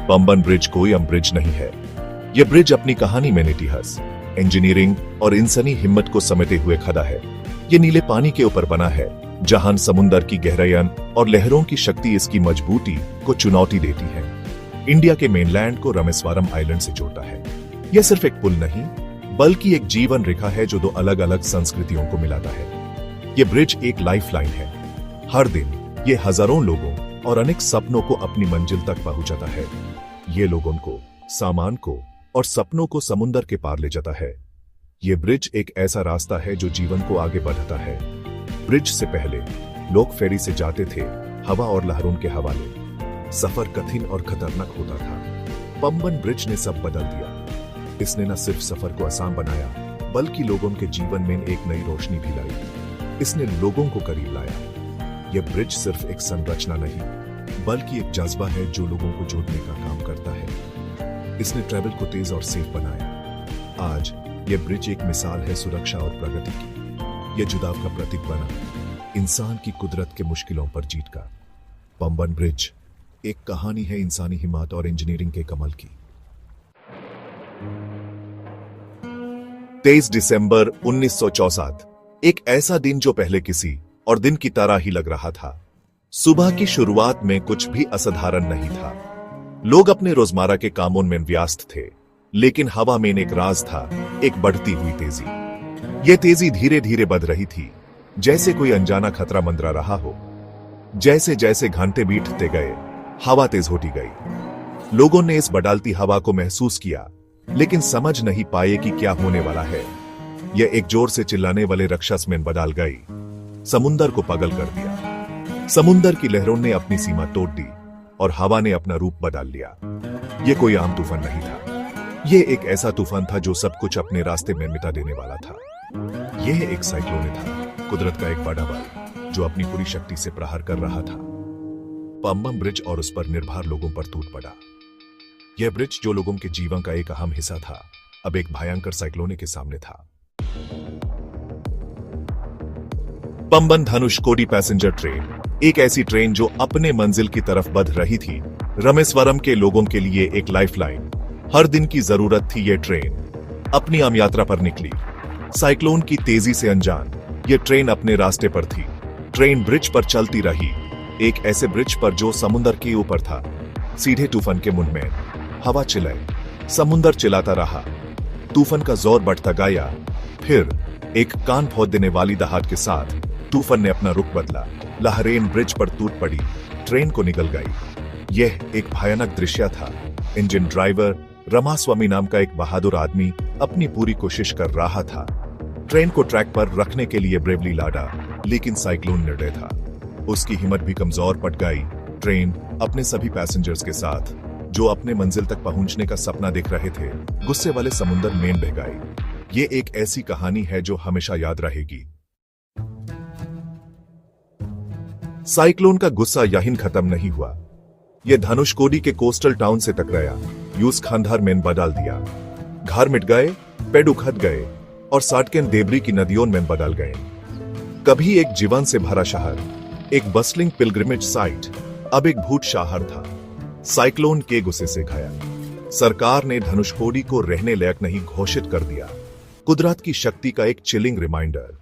Pamban bridge कोई आम bridge नहीं है। यह ब्रिज अपनी कहानी में इतिहास, इंजीनियरिंग और इंसानी हिम्मत को समेटे हुए खड़ा है। ये नीले पानी के ऊपर बना है, जहां समुंदर की गहराइयां और लहरों की शक्ति इसकी मजबूती को चुनौती देती है। इंडिया के मेनलैंड को रामेश्वरम आइलैंड से जोड़ता है। यह सिर्फ एक पुल नहीं, बल्कि एक जीवन रेखा है जो दो अलग अलग संस्कृतियों को मिलाता है। यह ब्रिज एक लाइफलाइन है। हर दिन ये हजारों लोगों और अनेक सपनों को अपनी मंजिल तक पहुंचाता है। ये लोगों को, सामान को और सपनों को समुंदर के पार ले जाता है। ये ब्रिज एक ऐसा रास्ता है जो जीवन को आगे बढ़ाता है। ब्रिज से पहले लोग फेरी से जाते थे, हवा और लहरों के हवाले। सफर कठिन और खतरनाक होता था। पंबन ब्रिज ने सब बदल दिया। इसने न सिर्फ सफर को आसान बनाया, बल्कि लोगों के जीवन में एक नई रोशनी भी लाई। इसने लोगों को करीब लाया। यह ब्रिज सिर्फ एक संरचना नहीं, बल्कि एक जज्बा है जो लोगों को जोड़ने का काम करता है। इसने ट्रैवल को तेज और सेफ बनाया। आज यह ब्रिज एक मिसाल है सुरक्षा और प्रगति की। यह जुदाव का प्रतीक बना, इंसान की कुदरत के मुश्किलों पर जीत का। पंबन ब्रिज एक कहानी है इंसानी हिम्मत और इंजीनियरिंग के कमाल की। 23 दिसंबर 1964, एक ऐसा दिन जो पहले किसी और दिन की तरह ही लग रहा था। सुबह की शुरुआत में कुछ भी असाधारण नहीं था। लोग अपने रोजमर्रा के कामों में व्यस्त थे, लेकिन हवा में एक राज था, एक बढ़ती हुई तेजी। यह तेजी धीरे धीरे बढ़ रही थी, जैसे कोई अनजाना खतरा मंडरा रहा हो। जैसे जैसे घंटे बीतते गए, हवा तेज होती गई। लोगों ने इस बदलती हवा को महसूस किया, लेकिन समझ नहीं पाए कि क्या होने वाला है। यह एक जोर से चिल्लाने वाले राक्षस में बदल गई, समुंदर को पागल कर दिया। समुंदर की लहरों ने अपनी सीमा तोड़ दी और हवा ने अपना रूप बदल लिया। यह कोई आम तूफान नहीं था। यह एक ऐसा तूफान था जो सब कुछ अपने रास्ते में मिटा देने वाला था। यह एक साइक्लोन था, कुदरत का एक बड़ा बल जो अपनी पूरी शक्ति से प्रहार कर रहा था। पंबन ब्रिज और उस पर निर्भर लोगों पर टूट पड़ा। यह ब्रिज जो लोगों के जीवन का एक अहम हिस्सा था, अब एक भयंकर साइक्लोन के सामने था। पंबन धनुषकोडी पैसेंजर ट्रेन, एक ऐसी ट्रेन जो अपने मंजिल की तरफ बढ़ रही थी। रामेश्वरम के लोगों के लिए एक लाइफलाइन, हर दिन की जरूरत थी। यह ट्रेन अपनी आम यात्रा पर निकली, साइक्लोन की तेजी से अनजान। यह ट्रेन अपने रास्ते पर थी। ट्रेन ब्रिज पर चलती रही, एक ऐसे ब्रिज पर जो समुद्र के ऊपर था। सीधे तूफान के मुंह में हवा चिल्लाई, समुद्र चिल्लाता रहा। तूफान का जोर बढ़ता गया। फिर एक कान फोड़ देने वाली दहाड़ के साथ तूफान ने अपना रुख बदला। लहरें ब्रिज पर टूट पड़ी, ट्रेन को निगल गई। यह एक भयानक दृश्य था। इंजन ड्राइवर रामास्वामी नाम का एक बहादुर आदमी अपनी पूरी कोशिश कर रहा था। ट्रेन को ट्रैक पर रखने के लिए ब्रेवली लड़ा, लेकिन साइक्लोन निर्दय था। उसकी हिम्मत भी कमजोर पड़ गई। ट्रेन अपने सभी पैसेंजर्स के साथ, जो अपने मंजिल तक पहुंचने का सपना देख रहे थे, गुस्से वाले समुद्र में बह गई। ये एक ऐसी कहानी है जो हमेशा याद रहेगी। साइक्लोन का गुस्सा यहीं खत्म नहीं हुआ। यह धनुषकोडी के कोस्टल टाउन से टकराया, यूस खंडहर में बदल दिया। घर मिट गए, पेड़ उखड़ गए और सड़कें देबरी की नदियों में बदल गए। कभी एक जीवन से भरा शहर, एक बस्लिंग पिलग्रिमेज साइट, अब एक भूत शहर था। साइक्लोन के गुस्से से घायल सरकार ने धनुषकोडी को रहने लायक नहीं घोषित कर दिया। कुदरत की शक्ति का एक चिलिंग रिमाइंडर।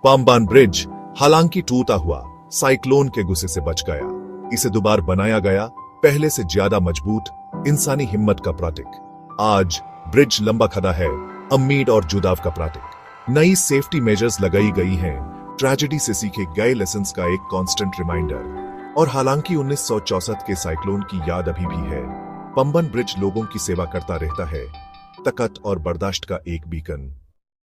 पंबन ब्रिज हालांकि टूटा हुआ, साइक्लोन के गुस्से से बच गया। इसे दोबारा बनाया गया, पहले से ज्यादा मजबूत, इंसानी हिम्मत का प्रतीक। आज ब्रिज लंबा खड़ा है, उम्मीद और जुदाव का प्रतीक। नई सेफ्टी मेजर्स लगाई गई हैं, ट्रेजेडी से सीखे गए लेसन्स का एक कांस्टेंट रिमाइंडर। और हालांकि 1964 के साइक्लोन की याद अभी भी है, पंबन ब्रिज लोगों की सेवा करता रहता है, ताकत और बर्दाश्त का एक बीकन।